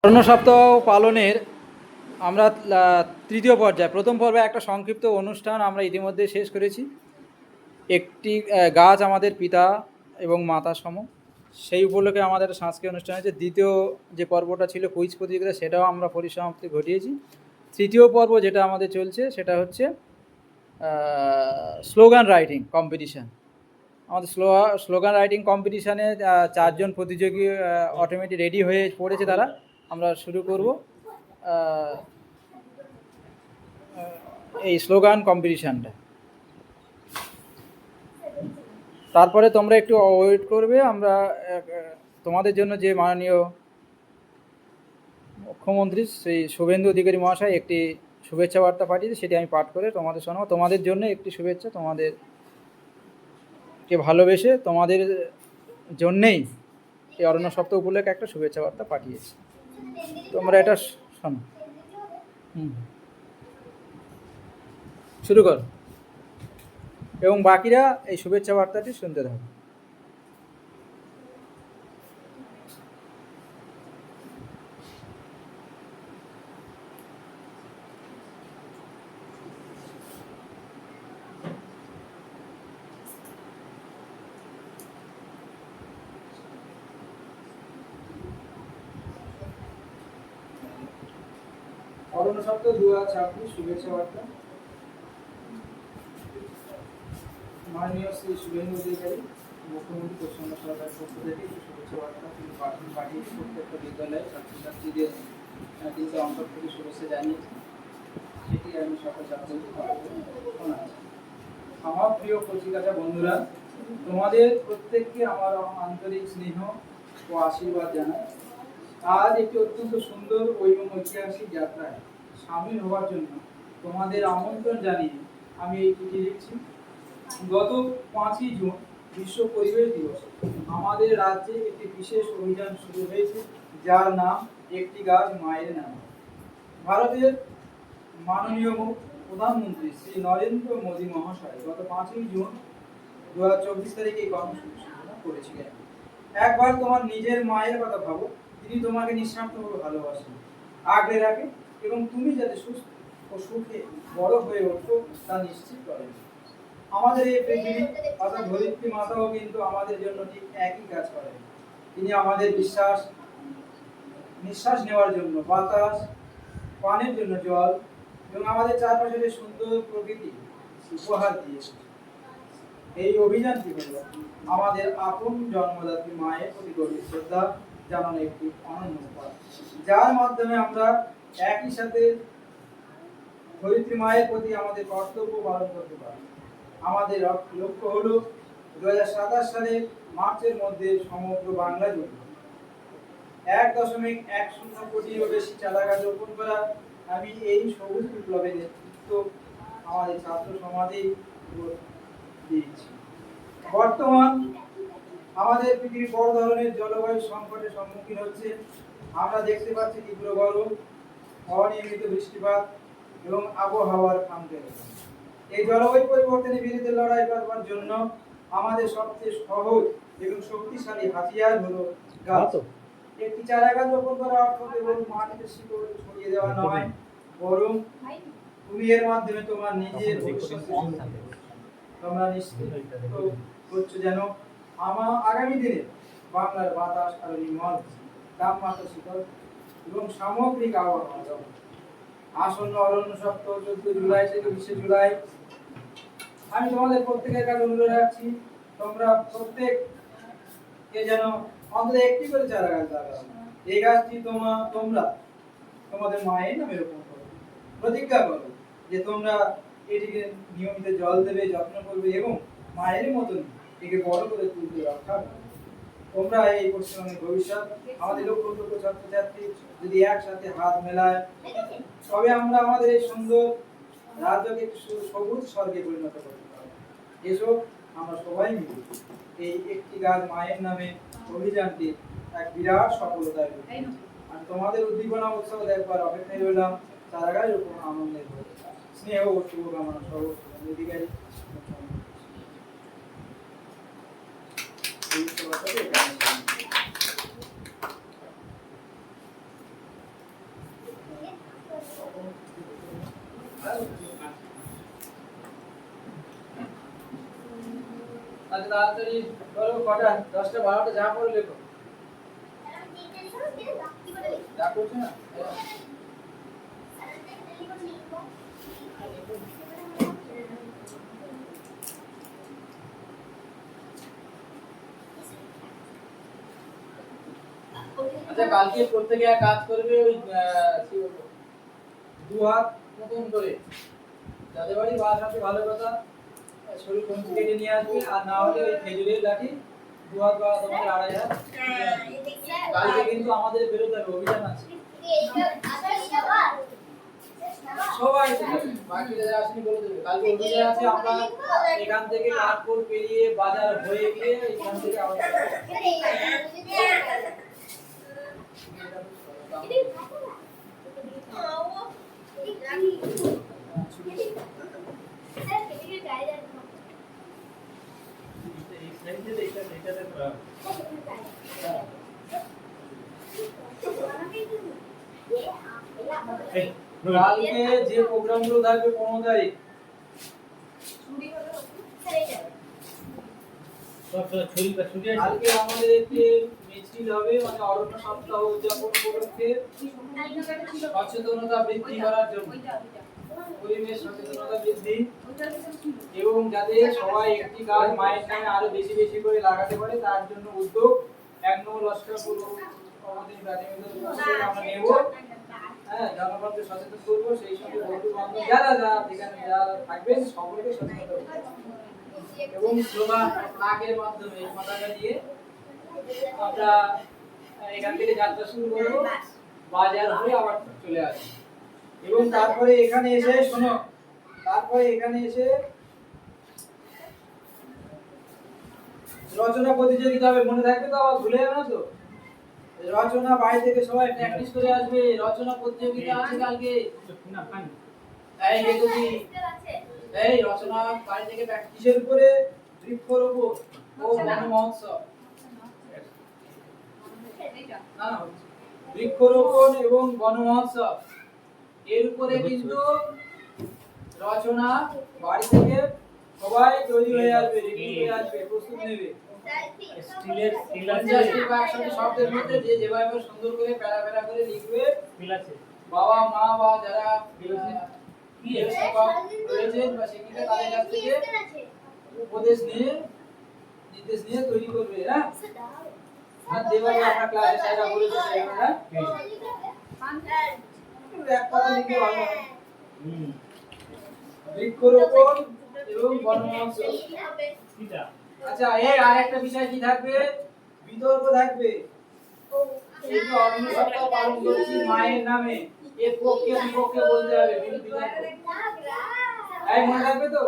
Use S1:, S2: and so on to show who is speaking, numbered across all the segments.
S1: অরণ্য সপ্তাহ পালনের আমরা তৃতীয় পর্যায়ে প্রথম পর্বে একটা সংক্ষিপ্ত অনুষ্ঠান আমরা ইতিমধ্যে শেষ করেছি। একটি গাছ আমাদের পিতা এবং মাতা সম, সেই উপলক্ষে আমাদের সাংস্কৃতিক অনুষ্ঠান হয়েছে। দ্বিতীয় যে পর্বটা ছিল কুইজ প্রতিযোগিতা, সেটাও আমরা পরিসমাপ্তি ঘটিয়েছি। তৃতীয় পর্ব যেটা আমাদের চলছে সেটা হচ্ছে স্লোগান রাইটিং কম্পিটিশান। আমাদের স্লোগান রাইটিং কম্পিটিশানে 4 জন প্রতিযোগী অটোমেটিক রেডি হয়ে পড়েছে তারা। আমরা শুরু করব এই স্লোগান কম্পিটিশানটা। তারপরে তোমরা একটু ওয়েট করবে, আমরা তোমাদের জন্য যে মাননীয় মুখ্যমন্ত্রী শ্রী শুভেন্দু অধিকারী মহাশয় একটি শুভেচ্ছা বার্তা পাঠিয়েছে, সেটি আমি পাঠ করে তোমাদের শোনাবো। তোমাদের জন্য একটি শুভেচ্ছা, তোমাদেরকে ভালোবেসে তোমাদের জন্যেই এই অরণ্য সপ্তাহ উপলক্ষে একটা শুভেচ্ছা বার্তা পাঠিয়েছি। তোমরা এটা শোনো। শুরু কর, এবং বাকিরা এই শুভেচ্ছা বার্তাটি শুনতে থাকো। অরণ্য সপ্তাহ 2026 শুভেচ্ছা বার্তা। মাননীয় শ্রী শুভেন্দু অধিকারী মুখ্যমন্ত্রী পশ্চিমবঙ্গ সরকারের পক্ষ থেকে শুভেচ্ছা বার্তা তিনি পাঠিয়েছে প্রত্যেকটা বিদ্যালয়ে ছাত্রছাত্রীদের কিন্তু অন্তর থেকে শুভেচ্ছা জানিয়েছে। সেটি আমি সকল ছাত্রদের শোনাচ্ছি। আমার প্রিয় কচিকাঁচা বন্ধুরা, তোমাদের প্রত্যেককে আমার আন্তরিক স্নেহ ও আশীর্বাদ জানাই। আজ একটি অত্যন্ত সুন্দর এবং ঐতিহাসিক যাত্রায় সামিল হওয়ার জন্য তোমাদের আমন্ত্রণ জানিয়ে আমি এই চিঠি লিখছি। গত 5ই জুন বিশ্ব পরিবেশ দিবস আমাদের রাজ্যে একটি বিশেষ অভিযান শুরু হয়েছে, যার নাম একটি গাছ মায়ের নামে। ভারতের মাননীয় প্রধানমন্ত্রী শ্রী নরেন্দ্র মোদী মহাশয় গত 5ই জুন 2024 তারিখে এই কর্মসূচি সূচনা করেছিলেন। একবার তোমার নিজের মায়ের কথা ভাবো, তিনি তোমাকে নিঃস্বার্থভাবে ভালোবাসেন, আগলে রাখেন এবং তুমি যাতে সুস্থ ও সুখে বড় হয়ে ওঠো তা নিশ্চিত করেন। আমাদের এই পৃথিবী অর্থাৎ ধরিত্রী মাতাও কিন্তু আমাদের জন্য ঠিক একই কাজ করেন। তিনি আমাদের নিঃশ্বাস নেওয়ার জন্য বাতাস, পানের জন্য জল এবং আমাদের চারপাশের সুন্দর প্রকৃতি উপহার দিয়েছে। এই অভিযানটি হল আমাদের আপন জন্মদাত্রী মায়ের প্রতি গভীর শ্রদ্ধা জানানো একটি অনন্য উপায়, যার মাধ্যমে আমরা একই সাথে ধরিত্রী মায়ের প্রতি আমাদের কর্তব্য পালন করতে পারি। আমাদের লক্ষ্য হলো 2027 সালের মার্চের মধ্যে সমগ্র বাংলা জুড়ে 1.10 কোটিরও বেশি চারা গাছ রোপণ করা। আমি এই সবুজ বিপ্লবের নেতৃত্ব আমাদের ছাত্র সমাজেই দিয়েছি। বর্তমান আমাদের পৃথিবী বড় ধরনের জলবায়ু সংকটের সম্মুখীন হচ্ছে। আমরা দেখতে পাচ্ছি তীব্র গরম, অনিয়মিত বৃষ্টিপাত এবং আবহাওয়ার খামখেয়ালি। এই জলবায়ু পরিবর্তনের বিরুদ্ধে লড়াই করবার জন্য আমাদের সবচেয়ে সহজ এবং শক্তিশালী হাতিয়ার হলো গাছ। একটি চারা গাছ রোপণ করা অর্থ কেবল মাটিতে শিকড় ছড়িয়ে দেওয়া নয়, বরং তুমি এর মাধ্যমে তোমার নিজের ভবিষ্যৎ তোমরা নিশ্চিত করছো যেন আগামী দিনে বাংলার বাতাস আরো নির্মল, তাপমাত্রা শীতল এবং সামগ্রিক আবহাওয়া। আসন্ন অরণ্য সপ্তাহ 14 জুলাই থেকে 20 জুলাই আমি তোমাদের প্রত্যেকের কাছে অনুরোধ রাখছি, তোমরা প্রত্যেককে যেন অন্তত একটি করে চারা গাছ লাগাও। এই গাছটি তোমরা তোমাদের মায়ের নামে রোপণ করো। প্রতিজ্ঞা করো যে তোমরা এটিকে নিয়মিত জল দেবে, যত্ন করবে এবং মায়ের মতন একে বড় করে তুলতে রক্ষা করবে। তোমরা এই পশ্চিমবঙ্গের ভবিষ্যৎ। আমাদের লক্ষ লক্ষ ছাত্রছাত্রী যদি একসাথে হাত মেলায়, তবে আমরা আমাদের এই সুন্দর রাজ্যকে সবুজ স্বর্গে পরিণত করতে পারব। এসব আমরা সবাই মিলে এই একটি গাছ মায়ের নামে অভিযানটি এক বিরাট সফলতা। আর তোমাদের উদ্দীপনা উৎসব দেখবার অপেক্ষায় রইলাম। চারা গাছ রোপণ আনন্দের স্নেহ ও শুভকামনা সহ অধিকারী। আচ্ছা তাড়াতাড়ি করো, কটা 10টা 12টা যা করে লেখো, যা করছো না আচ্ছা কালকে প্রত্যেকে এক কাজ করবে, ওই কি বলবো, দু হাত মতন করে, যাদের বাড়ি বাস আছে ভালো কথা, শরীর কমতি কেটে নিয়ে আসবে, আর না হলে ওই খেজুরের লাঠি দু হাত বা তোমাদের 2.5 হাত। কালকে কিন্তু আমাদের বেরোতে হবে, অভিযান আছে সবাই, বাকি যারা আসেনি বলে দেবে, কালকে অভিযান আছে। আমরা এখান থেকে কাঠপুর পেরিয়ে বাজার হয়ে গিয়ে এখান থেকে আবার কালকে যে প্রোগ্রামগুলো থাকবে 15 তারিখ কালকে আমাদের একটি মিছিল হবে, মানে অরণ্য সপ্তাহ উদযাপন উপলক্ষে সচেতনতা বৃদ্ধি করার জন্য, পরিবেশ সচেতনতা বৃদ্ধি, এবং যাতে সবাই একটি গাছ মায়ের নামে আরো বেশি বেশি করে লাগাতে পারে তার জন্য উদ্যোগ 1 নম্বর লস্করপুর আমাদের প্রাথমিক বিদ্যালয়ে আমরা নেব। হ্যাঁ, জনগণকে সচেতন করব, সেই সঙ্গে বন্ধু বান্ধব যারা এখানে যারা থাকবেন সকলকে সচেতন করব, এবং স্লোগান ফ্ল্যাগের মাধ্যমে পতাকা দিয়ে আমরা এখান থেকে যাত্রা শুরু করব, বাজার হয়ে আবার চলে আসব। এবং তারপরে এখানে এসে শোনো, তারপরে এখানে এসে রচনা প্রতিযোগিতা হবে, মনে থাকবে তো, আবার ভুলে যাবে না তো? রচনা বাড়ি থেকে সবাই প্র্যাকটিস করে আসবে, রচনা প্রতিযোগিতা আছে কালকে। এই দেখি, এই রচনা বাড়ি থেকে প্র্যাকটিসের উপরে বৃক্ষরোপণ ও বন মহোৎসব, না বৃক্ষরোপণ এবং বন মহোৎসব এর উপরে কিন্তু রচনা বাড়ি থেকে সবাই তৈরি হয়ে আসবে, রেডি হয়ে আসবে, প্রস্তুত নেবে। স্টিলের একসাথে শব্দের মধ্যে যে যেভাবে সুন্দর করে প্যারা প্যারা করে লিখবে, বাবা মা বা যারা রয়েছেন বা শিক্ষিকা তাদের কাছ থেকে উপদেশ নিয়ে নির্দেশ নিয়ে তৈরি করবে। হ্যাঁ, আর যেভাবে আপনার ক্লাসে স্যাররা বলেছে সেভাবে এক কথা লিখে ভালো হবে। বৃক্ষরোপণ এবং বন মহোৎসব। আচ্ছা, এই আরেকটা বিষয় কি থাকবে? বিতর্ক থাকবে। এই যে অরণ্য সপ্তাহ পালন করছি মায়ের নামে, এর পক্ষে বিপক্ষে বলতে হবে, এই মনে থাকবে তো?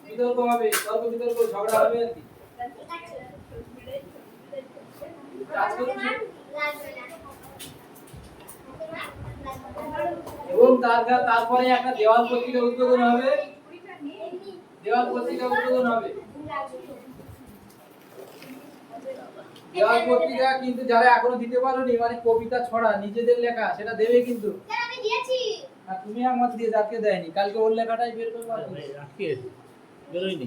S1: বিতর্ক হবে, তর্ক বিতর্ক, ঝগড়া হবে আর কি। এবং তারপরে একটা দেওয়াল পত্রিকা উদ্বোধন হবে, দেওয়াল পত্রিকা উদ্বোধন হবে। দেওয়াল পত্রিকা কিন্তু যারা এখনো দিতে পারোনি, মানে কবিতা ছড়া নিজেদের লেখা, সেটা দেবে কিন্তু। আমি দিয়েছি, আর তুমি আমার দিয়ে যাকে দেয়নি, কালকে ওর লেখাটাই বের করব। আজকে বেরোয়নি,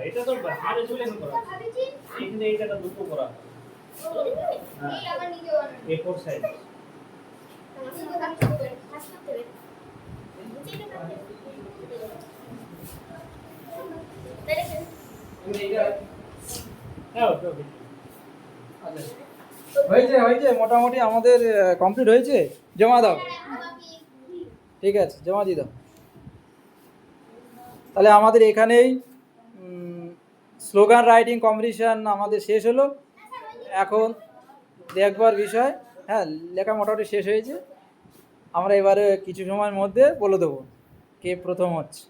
S1: এটা তো হারে চলে করা, এখানে এইটা দুটো করা A4 সাইজ। হয়েছে মোটামুটি আমাদের কমপ্লিট হয়েছে, জমা দাও। ঠিক আছে, জমা দিয়ে দাও। তাহলে আমাদের এখানেই স্লোগান রাইটিং কম্পিটিশান আমাদের শেষ হলো। এখন দেখবার বিষয়, হ্যাঁ লেখা মোটামুটি শেষ হয়েছে। আমরা এবারে কিছু সময়ের মধ্যে বলে দেবো কে প্রথম হচ্ছে।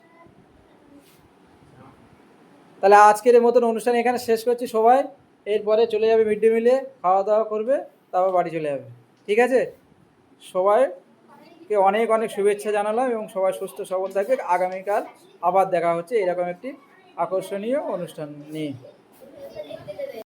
S1: তাহলে আজকের মতন অনুষ্ঠান এখানে শেষ করছি সবাই। এরপরে চলে যাবে মিড ডে মিলে, খাওয়া দাওয়া করবে, তারপর বাড়ি চলে যাবে। ঠিক আছে সবাই। কে অনেক অনেক শুভেচ্ছা জানালাম এবং সবাই সুস্থ সবল থাকবে। আগামীকাল আবার দেখা হচ্ছে এরকম একটি আকর্ষণীয় অনুষ্ঠান নিয়ে।